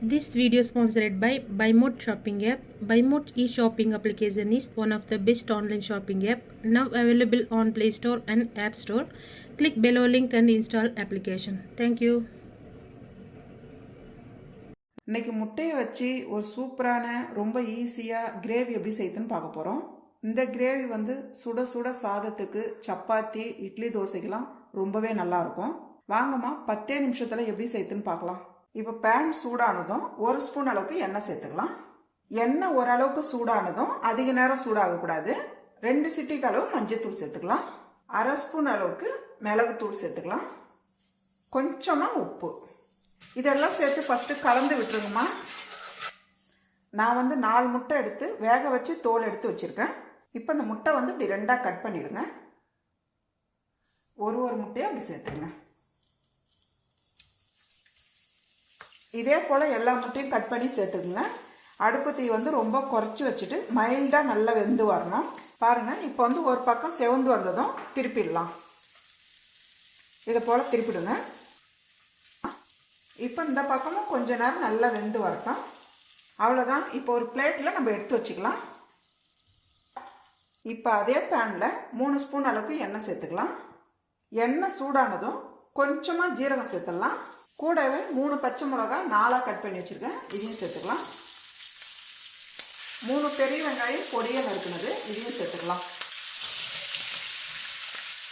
This video is sponsored by BuyMode shopping app. BuyMode e-shopping application is one of the best online shopping app now available on Play Store and App Store. Click below link and install application. Thank you. இன்னைக்கு முட்டையை வச்சு ஒரு சூப்பரான ரொம்ப ஈஸியாக gravy எப்படி செய்யுதுன்னு பார்க்க போகிறோம். இந்த கிரேவி சுட சுட சாதத்துக்கு சப்பாத்தி இட்லி தோசைக்கெல்லாம் ரொம்பவே நல்லாயிருக்கும். வாங்கம்மா 10 நிமிஷத்தில் எப்படி செய்யுதுன்னு பார்க்கலாம். இப்போ பேன் சூடானதும் 1 ஸ்பூன் அளவுக்கு எண்ணெய் சேர்த்துக்கலாம். எண்ணெய் ஓரளவுக்கு சூடானதும் அதிக நேரம் சூடாகக்கூடாது. 2 சிட்டிக்கு அளவு மஞ்சத்தூள் சேர்த்துக்கலாம். 1/2 ஸ்பூன் அளவுக்கு மிளகுத்தூள் சேர்த்துக்கலாம். கொஞ்சமாக உப்பு இதெல்லாம் சேர்த்து ஃபஸ்ட்டு கலந்து விட்டுருங்கம்மா. நான் 4 முட்டை எடுத்து வேக வச்சு தோல் எடுத்து வச்சுருக்கேன். இப்போ இந்த முட்டை இப்படி 2ஆக கட் பண்ணிவிடுங்க. ஒரு முட்டையை அப்படி சேர்த்துருங்க. இதே போல் எல்லா முட்டையும் கட் பண்ணி சேர்த்துக்குங்க. அடுப்பு தீ ரொம்ப குறைச்சி வச்சுட்டு மைல்டாக நல்லா வெந்து வரணும். பாருங்கள், இப்போ ஒரு பக்கம் செவந்து வந்ததும் திருப்பிடலாம். இதை போல் திருப்பிடுங்க. இப்போ இந்த பக்கமும் கொஞ்ச நேரம் நல்லா வெந்து வரட்டும். அவ்வளோதான். இப்போ ஒரு பிளேட்டில் நம்ம எடுத்து வச்சுக்கலாம். இப்போ அதே பேனில் 3 ஸ்பூன் அளவுக்கு எண்ணெய் சேர்த்துக்கலாம். எண்ணெய் சூடானதும் கொஞ்சமாக ஜீரகம் சேர்த்துடலாம். கூடவே 3 பச்சை மிளகா 4ஆக கட் பண்ணி வச்சுருக்கேன், இதையும் சேர்த்துக்கலாம். 3 பெரிய வெங்காயம் பொடியாக நறுக்குனது, இதையும் சேர்த்துக்கலாம்.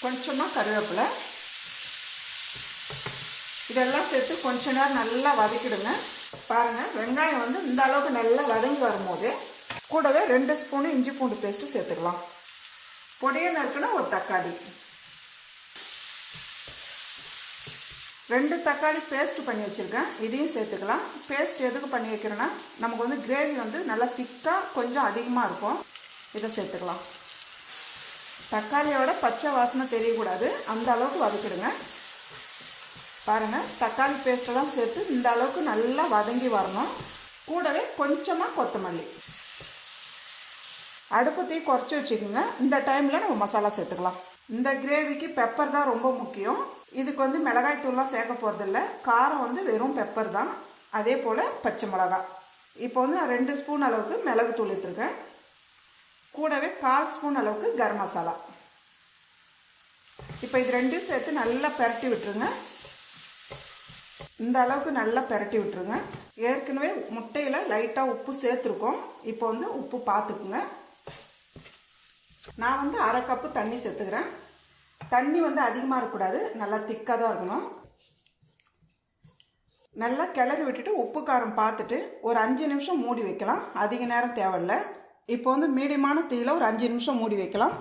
கொஞ்சமாக கருவேப்பிலை இதெல்லாம் சேர்த்து கொஞ்ச நேரம் நல்லா வதக்கிடுங்க. பாருங்கள், வெங்காயம் இந்த அளவுக்கு நல்லா வதங்கி வரும்போது கூடவே 2 ஸ்பூனு இஞ்சி பூண்டு பேஸ்ட்டு சேர்த்துக்கலாம். பொடியாக நறுக்குன ஒரு தக்காளி, 2 தக்காளி பேஸ்ட் பண்ணி வச்சுருக்கேன், இதையும் சேர்த்துக்கலாம். பேஸ்ட் எதுக்கு பண்ணி வைக்கிறேன்னா நமக்கு கிரேவி நல்லா திக்காக கொஞ்சம் அதிகமாக இருக்கும். இதை சேர்த்துக்கலாம். தக்காளியோட பச்சை வாசனை தெரியக்கூடாது, அந்த அளவுக்கு வதக்கிடுங்க. பாருங்கள், தக்காளி பேஸ்ட்டெல்லாம் சேர்த்து இந்த அளவுக்கு நல்லா வதங்கி வரணும். கூடவே கொஞ்சமாக கொத்தமல்லி. அடுப்பு தீ குறைச்சி வச்சுக்கோங்க. இந்த டைமில் நம்ம மசாலா சேர்த்துக்கலாம். இந்த கிரேவிக்கு பெப்பர் தான் ரொம்ப முக்கியம். இதுக்கு மிளகாய் தூள்லாம் சேர்க்க போகிறதில்ல. காரம் வெறும் பெப்பர் தான். அதே போல் பச்சை மிளகா. இப்போ நான் 2 ஸ்பூன் அளவுக்கு மிளகு தூள் எடுத்துருக்கேன். கூடவே 1/4 ஸ்பூன் அளவுக்கு கரம் மசாலா. இப்போ இது 2 சேர்த்து நல்லா பெரட்டி விட்டுருங்க. இந்த அளவுக்கு நல்லா பெரட்டி விட்டுருங்க. ஏற்கனவே முட்டையில் லைட்டாக உப்பு சேர்த்துருக்கோம். இப்போ உப்பு பார்த்துக்குங்க. நான் 1/2 கப்பு தண்ணி சேர்த்துக்கிறேன். தண்ணி அதிகமாக இருக்கக்கூடாது, நல்லா திக்காக தான் இருக்கணும். நல்லா கிளறி விட்டுட்டு உப்பு காரம் பார்த்துட்டு ஒரு 5 நிமிஷம் மூடி வைக்கலாம். அதிக நேரம் தேவையில்லை. இப்போ மீடியமான தீயில் ஒரு 5 நிமிஷம் மூடி வைக்கலாம்.